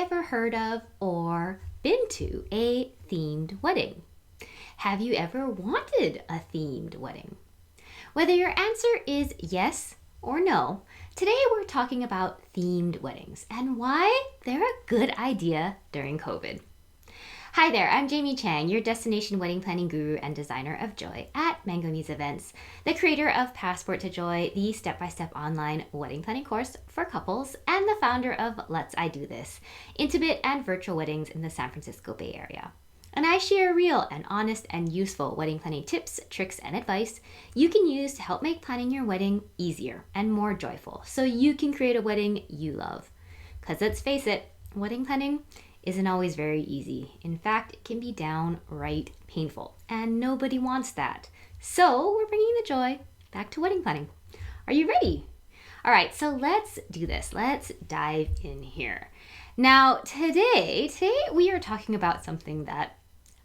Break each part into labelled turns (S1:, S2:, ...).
S1: ever heard of or been to a themed wedding? Have you ever wanted a themed wedding? Whether your answer is yes or no, today we're talking about themed weddings and why they're a good idea during COVID. Hi there, I'm Jamie Chang, your destination wedding planning guru and designer of joy at Mango Muse Events, the creator of Passport to Joy, the step-by-step online wedding planning course for couples, and the founder of Let's I Do This, intimate and virtual weddings in the San Francisco Bay Area. And I share real and honest and useful wedding planning tips, tricks, and advice you can use to help make planning your wedding easier and more joyful so you can create a wedding you love. Because let's face it, wedding planning isn't always very easy. In fact, it can be downright painful, and nobody wants that. So we're bringing the joy back to wedding planning. Are you ready? All right, so let's do this. Let's dive in here. Now, today we are talking about something that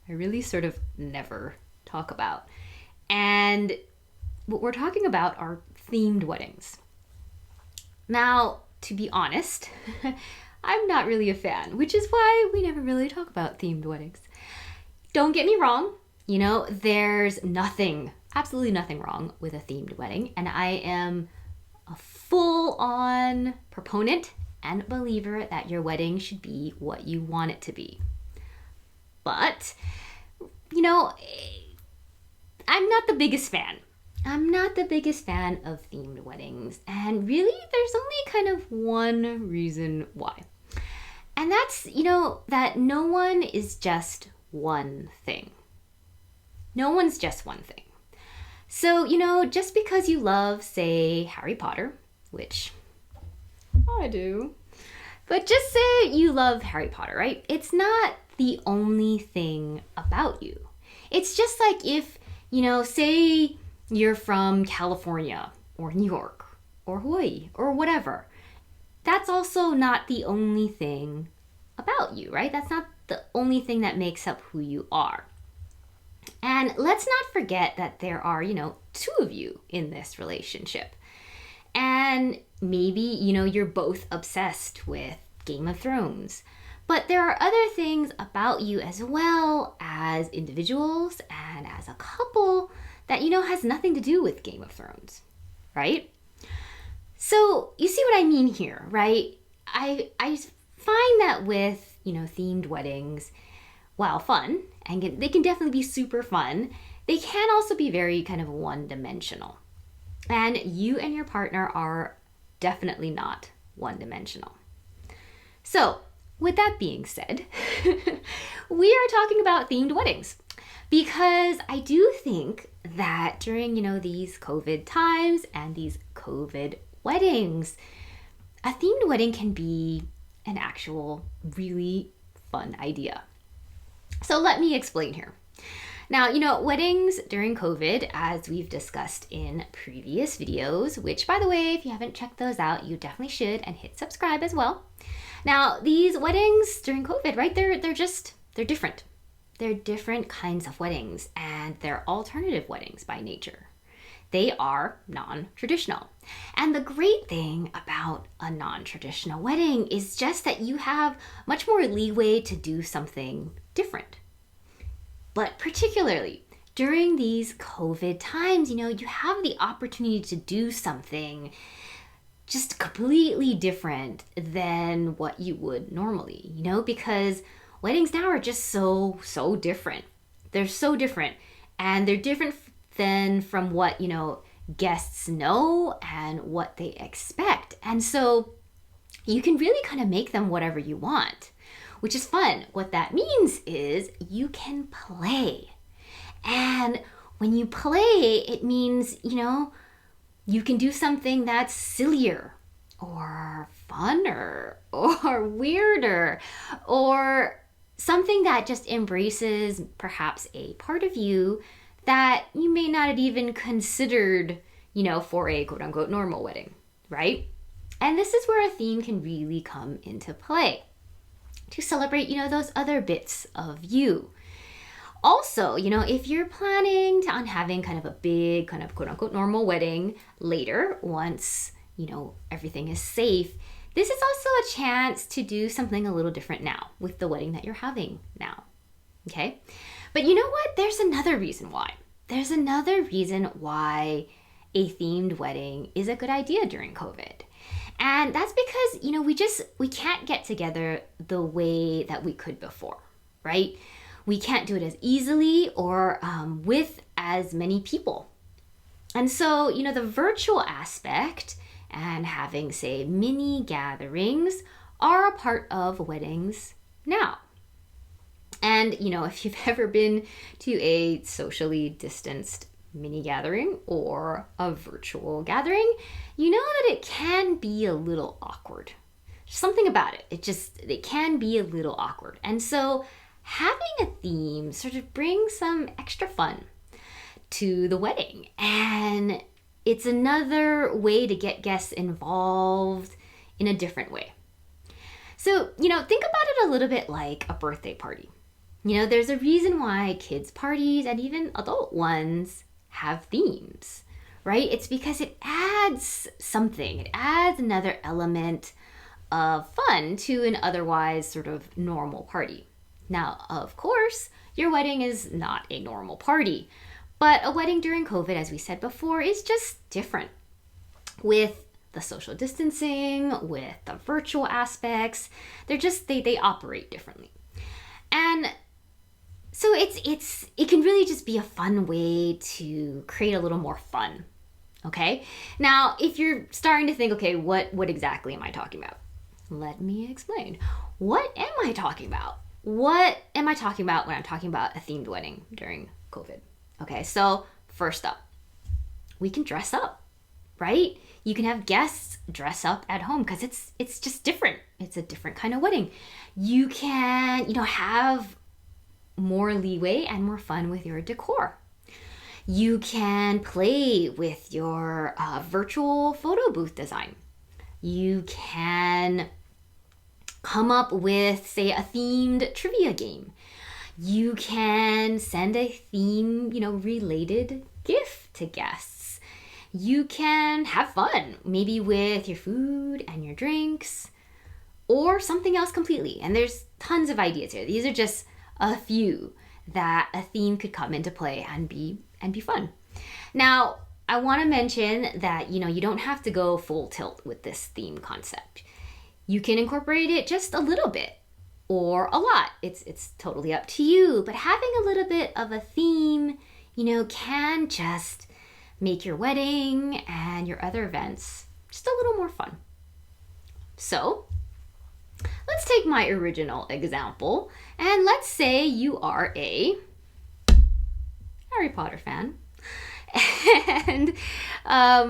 S1: I really sort of never talk about. And what we're talking about are themed weddings. Now, to be honest, I'm not really a fan, which is why we never really talk about themed weddings. Don't get me wrong, there's nothing, absolutely nothing wrong with a themed wedding, and I am a full-on proponent and believer that your wedding should be what you want it to be. But, I'm not the biggest fan. I'm not the biggest fan of themed weddings, and really there's only kind of one reason why. And that's, that no one is just one thing. No one's just one thing. So, just because you love, say, Harry Potter, which I do, but just say you love Harry Potter, right? It's not the only thing about you. It's just like if, say you're from California or New York or Hawaii or whatever. That's also not the only thing about you, right? That's not the only thing that makes up who you are. And let's not forget that there are, two of you in this relationship. And maybe, you're both obsessed with Game of Thrones. But there are other things about you as well as individuals and as a couple that, has nothing to do with Game of Thrones, right? So you see what I mean here, right? I find that with, themed weddings, while fun, and they can definitely be super fun, they can also be very kind of one-dimensional. And you and your partner are definitely not one-dimensional. So with that being said, we are talking about themed weddings because I do think that during, these COVID times and these COVID weddings, a themed wedding can be an actual really fun idea. So let me explain here. Now, weddings during COVID, as we've discussed in previous videos, which by the way, if you haven't checked those out, you definitely should, and hit subscribe as well. Now, these weddings during COVID, right, they're different. They're different kinds of weddings, and they're alternative weddings by nature. They are non-traditional. And the great thing about a non-traditional wedding is just that you have much more leeway to do something different. But particularly during these COVID times, you have the opportunity to do something just completely different than what you would normally, because weddings now are just so different. They're so different, and they're different than from what, guests know and what they expect. And so you can really kind of make them whatever you want, which is fun. What that means is you can play. And when you play, it means, you can do something that's sillier or funner or weirder or something that just embraces perhaps a part of you that you may not have even considered, for a quote unquote normal wedding, right? And this is where a theme can really come into play to celebrate, those other bits of you. Also, if you're planning on having kind of a big kind of quote unquote normal wedding later, once, everything is safe, this is also a chance to do something a little different now with the wedding that you're having now. Okay? But you know what? There's another reason why. There's another reason why a themed wedding is a good idea during COVID. And that's because, we can't get together the way that we could before, right? We can't do it as easily or with as many people. And so, the virtual aspect and having, say, mini gatherings are a part of weddings now. And, if you've ever been to a socially distanced mini gathering or a virtual gathering, you know that it can be a little awkward. Something about it. It can be a little awkward. And so having a theme sort of brings some extra fun to the wedding. And it's another way to get guests involved in a different way. So, think about it a little bit like a birthday party. There's a reason why kids' parties and even adult ones have themes, right? It's because it adds something. It adds another element of fun to an otherwise sort of normal party. Now, of course, your wedding is not a normal party, but a wedding during COVID, as we said before, is just different. With the social distancing, with the virtual aspects, they operate differently. And so it can really just be a fun way to create a little more fun. Okay? Now, if you're starting to think, okay, what exactly am I talking about? Let me explain. What am I talking about? What am I talking about when I'm talking about a themed wedding during COVID? Okay, so first up, we can dress up, right? You can have guests dress up at home because it's just different. It's a different kind of wedding. You can, have more leeway and more fun with your decor. You can play with your virtual photo booth design. You can come up with, say, a themed trivia game. You can send a theme, related gift to guests. You can have fun, maybe with your food and your drinks or something else completely. And there's tons of ideas here. These are just a few that a theme could come into play and be fun. Now, I want to mention that, you don't have to go full tilt with this theme concept. You can incorporate it just a little bit or a lot. It's totally up to you. But having a little bit of a theme, can just make your wedding and your other events just a little more fun. So let's take my original example, and let's say you are a Harry Potter fan. And, by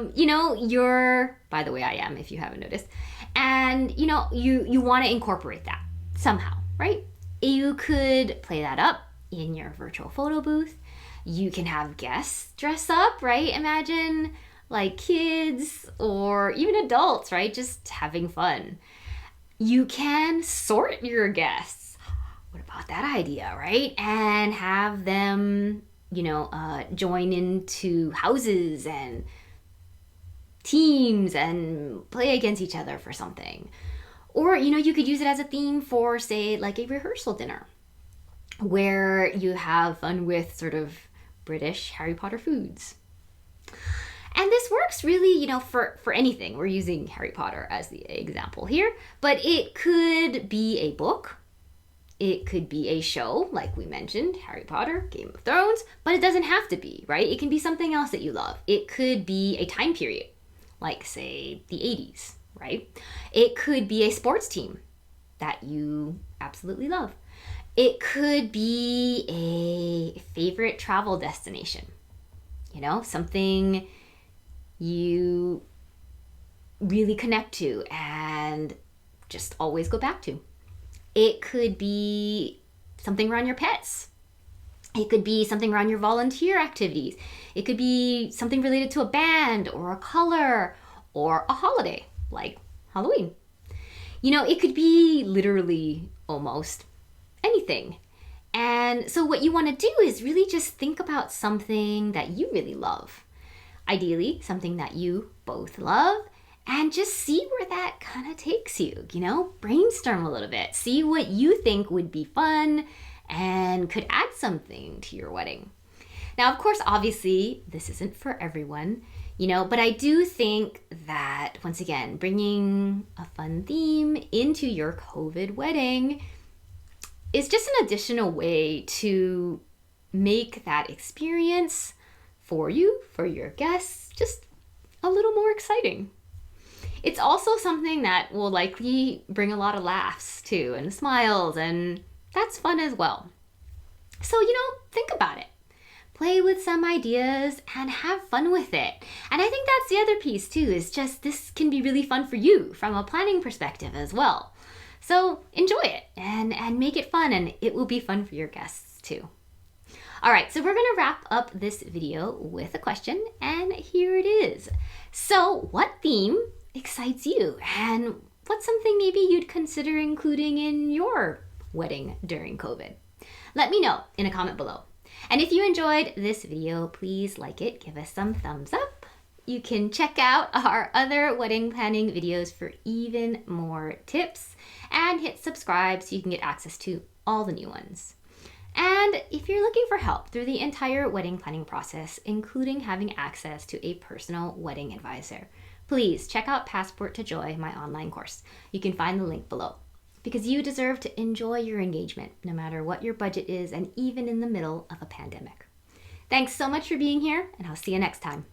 S1: the way, I am, if you haven't noticed. And, you want to incorporate that somehow, right? You could play that up in your virtual photo booth. You can have guests dress up, right? Imagine like kids or even adults, right? Just having fun. You can sort your guests. What about that idea, right? And have them, join into houses and teams and play against each other for something. Or, you could use it as a theme for, say, like a rehearsal dinner where you have fun with sort of British Harry Potter foods. And this works really, for anything. We're using Harry Potter as the example here, but it could be a book. It could be a show, like we mentioned, Harry Potter, Game of Thrones, but it doesn't have to be, right? It can be something else that you love. It could be a time period, like, say, the 80s, right? It could be a sports team that you absolutely love. It could be a favorite travel destination, something you really connect to and just always go back to. It could be something around your pets. It could be something around your volunteer activities. It could be something related to a band or a color or a holiday like Halloween. It could be literally almost anything. And so what you want to do is really just think about something that you really love. Ideally, something that you both love and just see where that kind of takes you. Brainstorm a little bit, see what you think would be fun and could add something to your wedding. Now, of course, obviously, this isn't for everyone, but I do think that, once again, bringing a fun theme into your COVID wedding is just an additional way to make that experience for you, for your guests, just a little more exciting. It's also something that will likely bring a lot of laughs too, and smiles, and that's fun as well. So, think about it. Play with some ideas and have fun with it. And I think that's the other piece too, is just this can be really fun for you from a planning perspective as well. So enjoy it and make it fun, and it will be fun for your guests too. All right, so we're gonna wrap up this video with a question, and here it is. So what theme excites you, and what's something maybe you'd consider including in your wedding during COVID? Let me know in a comment below. And if you enjoyed this video, please like it, give us some thumbs up. You can check out our other wedding planning videos for even more tips, and hit subscribe so you can get access to all the new ones. And if you're looking for help through the entire wedding planning process, including having access to a personal wedding advisor, please check out Passport to Joy, my online course. You can find the link below. Because you deserve to enjoy your engagement, no matter what your budget is, and even in the middle of a pandemic. Thanks so much for being here, and I'll see you next time.